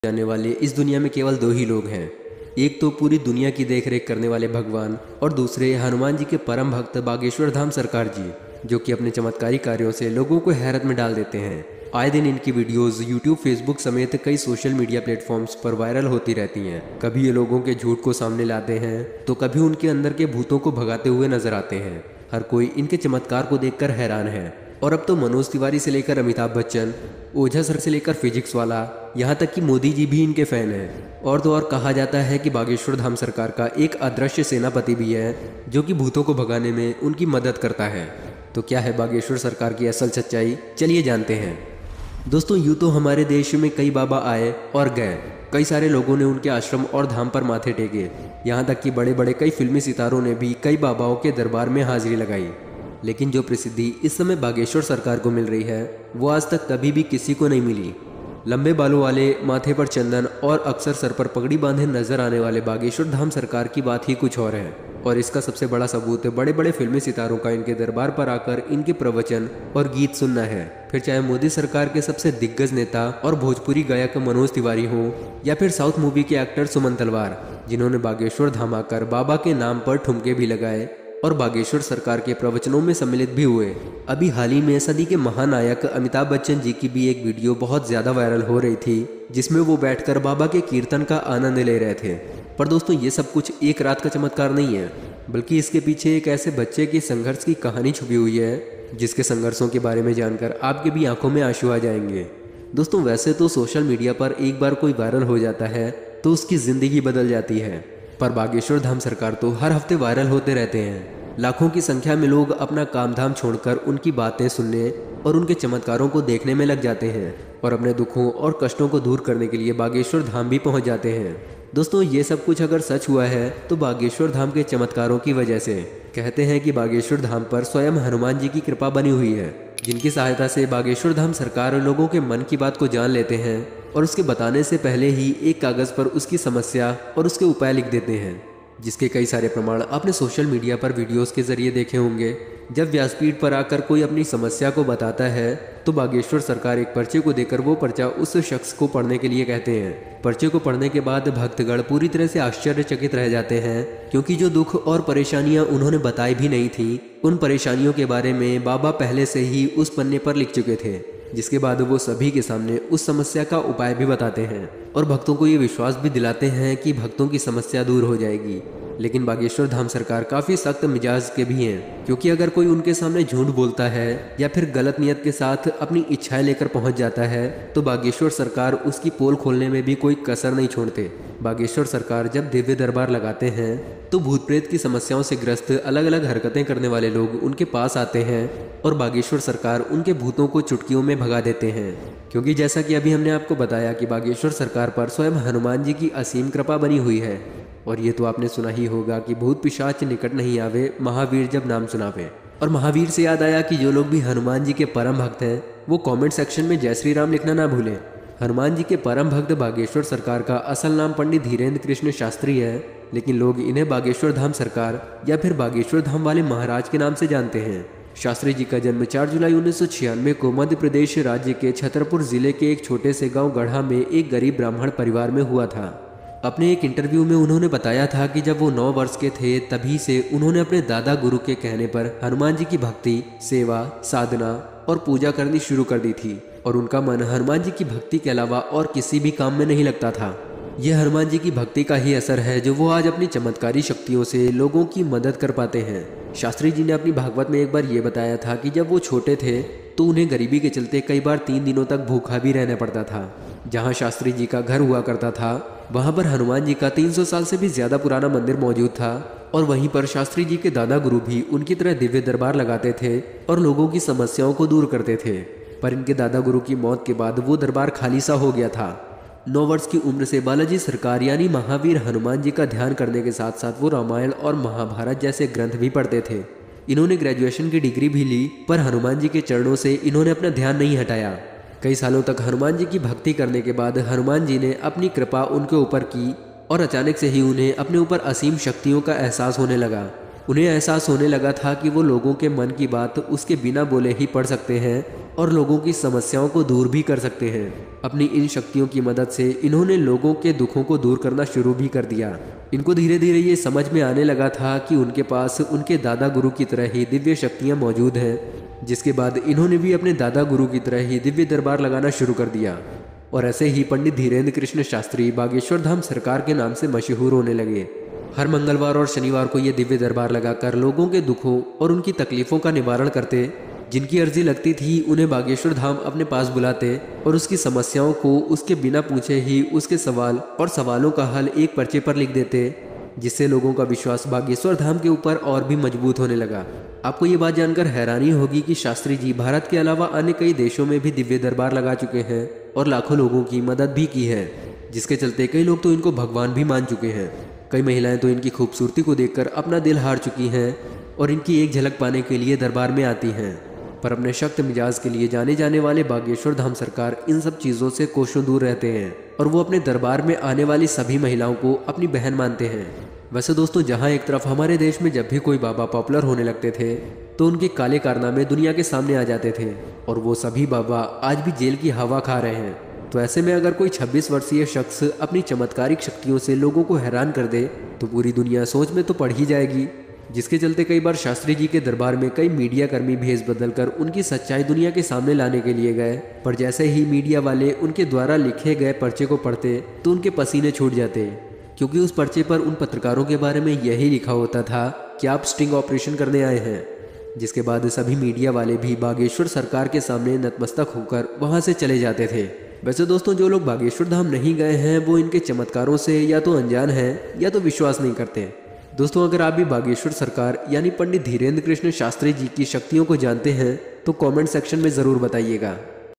जाने वाले इस दुनिया में केवल दो ही लोग हैं। एक तो पूरी दुनिया की देखरेख करने वाले भगवान और दूसरे हनुमान जी के परम भक्त बागेश्वर धाम सरकार जी, जो कि अपने चमत्कारी कार्यों से लोगों को हैरत में डाल देते हैं। आए दिन इनकी वीडियोस यूट्यूब, फेसबुक समेत कई सोशल मीडिया प्लेटफॉर्म्स पर वायरल होती रहती हैं। कभी ये लोगों के झूठ को सामने लाते हैं तो कभी उनके अंदर के भूतों को भगाते हुए नजर आते हैं। हर कोई इनके चमत्कार को देखकर हैरान है। और अब तो मनोज तिवारी से लेकर अमिताभ बच्चन, ओझा सर से लेकर फिजिक्स वाला, यहाँ तक कि मोदी जी भी इनके फैन हैं। और तो और कहा जाता है कि बागेश्वर धाम सरकार का एक अदृश्य सेनापति भी है जो कि भूतों को भगाने में उनकी मदद करता है। तो क्या है बागेश्वर सरकार की असल सच्चाई, चलिए जानते हैं। दोस्तों, यूँ तो हमारे देश में कई बाबा आए और गए। कई सारे लोगों ने उनके आश्रम और धाम पर माथे टेके। यहाँ तक कि बड़े बड़े कई फिल्मी सितारों ने भी कई बाबाओं के दरबार में हाजिरी लगाई। लेकिन जो प्रसिद्धि इस समय बागेश्वर सरकार को मिल रही है वो आज तक कभी भी किसी को नहीं मिली। लंबे बालों वाले, माथे पर चंदन और अक्सर सर पर पगड़ी बांधे नजर आने वाले बागेश्वर धाम सरकार की बात ही कुछ और है। और इसका सबसे बड़ा सबूत बड़े बड़े फिल्मी सितारों का इनके दरबार पर आकर इनके प्रवचन और गीत सुनना है। फिर चाहे मोदी सरकार के सबसे दिग्गज नेता और भोजपुरी गायक मनोज तिवारी हो या फिर साउथ मूवी के एक्टर सुमन तलवार, जिन्होंने बागेश्वर धाम आकर बाबा के नाम पर ठुमके भी लगाए और बागेश्वर सरकार के प्रवचनों में सम्मिलित भी हुए। अभी हाल ही में सदी के महानायक अमिताभ बच्चन जी की भी एक वीडियो बहुत ज्यादा वायरल हो रही थी, जिसमें वो बैठकर बाबा के कीर्तन का आनंद ले रहे थे। पर दोस्तों, ये सब कुछ एक रात का चमत्कार नहीं है, बल्कि इसके पीछे एक ऐसे बच्चे के संघर्ष की कहानी छुपी हुई है, जिसके संघर्षों के बारे में जानकर आपके भी आंखों में आंसू आ जाएंगे। दोस्तों, वैसे तो सोशल मीडिया पर एक बार कोई वायरल हो जाता है तो उसकी जिंदगी बदल जाती है, पर बागेश्वर धाम सरकार तो हर हफ्ते वायरल होते रहते हैं। लाखों की संख्या में लोग अपना काम धाम छोड़कर उनकी बातें सुनने और उनके चमत्कारों को देखने में लग जाते हैं और अपने दुखों और कष्टों को दूर करने के लिए बागेश्वर धाम भी पहुंच जाते हैं। दोस्तों, ये सब कुछ अगर सच हुआ है तो बागेश्वर धाम के चमत्कारों की वजह से। कहते हैं कि बागेश्वर धाम पर स्वयं हनुमान जी की कृपा बनी हुई है, जिनकी सहायता से बागेश्वर धाम सरकार लोगों के मन की बात को जान लेते हैं और उसके बताने से पहले ही एक कागज पर उसकी समस्या और उसके उपाय लिख देते हैं, जिसके कई सारे प्रमाण आपने सोशल मीडिया पर वीडियोस के जरिए देखे होंगे। जब व्यासपीठ पर आकर कोई अपनी समस्या को बताता है तो बागेश्वर सरकार एक पर्चे को देकर वो पर्चा उस शख्स को पढ़ने के लिए कहते हैं। पर्चे को पढ़ने के बाद भक्तगण पूरी तरह से आश्चर्यचकित रह जाते हैं, क्योंकि जो दुख और परेशानियां उन्होंने बताई भी नहीं थी, उन परेशानियों के बारे में बाबा पहले से ही उस पन्ने पर लिख चुके थे। जिसके बाद वो सभी के सामने उस समस्या का उपाय भी बताते हैं और भक्तों को ये विश्वास भी दिलाते हैं कि भक्तों की समस्या दूर हो जाएगी। लेकिन बागेश्वर धाम सरकार काफ़ी सख्त मिजाज के भी हैं, क्योंकि अगर कोई उनके सामने झूठ बोलता है या फिर गलत नियत के साथ अपनी इच्छाएं लेकर पहुंच जाता है तो बागेश्वर सरकार उसकी पोल खोलने में भी कोई कसर नहीं छोड़ते। बागेश्वर सरकार जब दिव्य दरबार लगाते हैं तो भूत प्रेत की समस्याओं से ग्रस्त अलग अलग हरकतें करने वाले लोग उनके पास आते हैं और बागेश्वर सरकार उनके भूतों को चुटकियों में भगा देते हैं। क्योंकि जैसा कि अभी हमने आपको बताया कि बागेश्वर सरकार पर स्वयं हनुमान जी की असीम कृपा बनी हुई है। और ये तो आपने सुना ही होगा कि भूत पिशाच निकट नहीं आवे, महावीर जब नाम सुनावे। और महावीर से याद आया कि जो लोग भी हनुमान जी के परम भक्त हैं वो कमेंट सेक्शन में जय श्री राम लिखना ना भूलें। हनुमान जी के परम भक्त बागेश्वर सरकार का असल नाम पंडित धीरेन्द्र कृष्ण शास्त्री है, लेकिन लोग इन्हें बागेश्वर धाम सरकार या फिर बागेश्वर धाम वाले महाराज के नाम से जानते हैं। शास्त्री जी का जन्म 4 जुलाई 1996 को मध्य प्रदेश राज्य के छतरपुर जिले के एक छोटे से गांव गढ़ा में एक गरीब ब्राह्मण परिवार में हुआ था। अपने एक इंटरव्यू में उन्होंने बताया था कि जब वो 9 वर्ष के थे तभी से उन्होंने अपने दादा गुरु के कहने पर हनुमान जी की भक्ति, सेवा, साधना और पूजा करनी शुरू कर दी थी और उनका मन हनुमान जी की भक्ति के अलावा और किसी भी काम में नहीं लगता था। यह हनुमान जी की भक्ति का ही असर है जो वो आज अपनी चमत्कारी शक्तियों से लोगों की मदद कर पाते हैं। शास्त्री जी ने अपनी भागवत में एक बार ये बताया था कि जब वो छोटे थे तो उन्हें गरीबी के चलते कई बार 3 दिनों तक भूखा भी रहना पड़ता था। जहाँ शास्त्री जी का घर हुआ करता था वहाँ पर हनुमान जी का 300 साल से भी ज्यादा पुराना मंदिर मौजूद था और वहीं पर शास्त्री जी के दादा गुरु भी उनकी तरह दिव्य दरबार लगाते थे और लोगों की समस्याओं को दूर करते थे। पर इनके दादा गुरु की मौत के बाद वो दरबार खाली सा हो गया था। 9 वर्ष की उम्र से बालाजी सरकार यानी महावीर हनुमान जी का ध्यान करने के साथ साथ वो रामायण और महाभारत जैसे ग्रंथ भी पढ़ते थे। इन्होंने ग्रेजुएशन की डिग्री भी ली, पर हनुमान जी के चरणों से इन्होंने अपना ध्यान नहीं हटाया। कई सालों तक हनुमान जी की भक्ति करने के बाद हनुमान जी ने अपनी कृपा उनके ऊपर की और अचानक से ही उन्हें अपने ऊपर असीम शक्तियों का एहसास होने लगा। उन्हें एहसास होने लगा था कि वो लोगों के मन की बात उसके बिना बोले ही पढ़ सकते हैं और लोगों की समस्याओं को दूर भी कर सकते हैं। अपनी इन शक्तियों की मदद से इन्होंने लोगों के दुखों को दूर करना शुरू भी कर दिया। इनको धीरे धीरे ये समझ में आने लगा था कि उनके पास उनके दादा गुरु की तरह ही दिव्य शक्तियाँ मौजूद हैं, जिसके बाद इन्होंने भी अपने दादा गुरु की तरह ही दिव्य दरबार लगाना शुरू कर दिया। और ऐसे ही पंडित धीरेन्द्र कृष्ण शास्त्री बागेश्वर धाम सरकार के नाम से मशहूर होने लगे। हर मंगलवार और शनिवार को ये दिव्य दरबार लगाकर लोगों के दुखों और उनकी तकलीफों का निवारण करते। जिनकी अर्जी लगती थी उन्हें बागेश्वर धाम अपने पास बुलाते और उसकी समस्याओं को उसके बिना पूछे ही उसके सवाल और सवालों का हल एक पर्चे पर लिख देते, जिससे लोगों का विश्वास बागेश्वर धाम के ऊपर और भी मजबूत होने लगा। आपको ये बात जानकर हैरानी होगी कि शास्त्री जी भारत के अलावा अन्य कई देशों में भी दिव्य दरबार लगा चुके हैं और लाखों लोगों की मदद भी की है, जिसके चलते कई लोग तो इनको भगवान भी मान चुके हैं। कई महिलाएं तो इनकी खूबसूरती को देखकर अपना दिल हार चुकी हैं और इनकी एक झलक पाने के लिए दरबार में आती हैं। पर अपने सख्त मिजाज के लिए जाने जाने वाले बागेश्वर धाम सरकार इन सब चीज़ों से कोसों दूर रहते हैं और वो अपने दरबार में आने वाली सभी महिलाओं को अपनी बहन मानते हैं। वैसे दोस्तों, जहाँ एक तरफ हमारे देश में जब भी कोई बाबा पॉपुलर होने लगते थे तो उनके काले कारनामे दुनिया के सामने आ जाते थे और वो सभी बाबा आज भी जेल की हवा खा रहे हैं। तो ऐसे में अगर कोई 26 वर्षीय शख्स अपनी चमत्कारिक शक्तियों से लोगों को हैरान कर दे तो पूरी दुनिया सोच में तो पड़ ही जाएगी, जिसके चलते कई बार शास्त्री जी के दरबार में कई मीडिया कर्मी भेष बदलकर उनकी सच्चाई दुनिया के सामने लाने के लिए गए। पर जैसे ही मीडिया वाले उनके द्वारा लिखे गए पर्चे को पढ़ते तो उनके पसीने छूट जाते, क्योंकि उस पर्चे पर उन पत्रकारों के बारे में यही लिखा होता था कि आप स्टिंग ऑपरेशन करने आए हैं। जिसके बाद सभी मीडिया वाले भी बागेश्वर सरकार के सामने नतमस्तक होकर वहां से चले जाते थे। वैसे दोस्तों, जो लोग बागेश्वर धाम नहीं गए हैं वो इनके चमत्कारों से या तो अनजान हैं या तो विश्वास नहीं करते। दोस्तों, अगर आप भी बागेश्वर सरकार यानी पंडित धीरेन्द्र कृष्ण शास्त्री जी की शक्तियों को जानते हैं तो कमेंट सेक्शन में ज़रूर बताइएगा।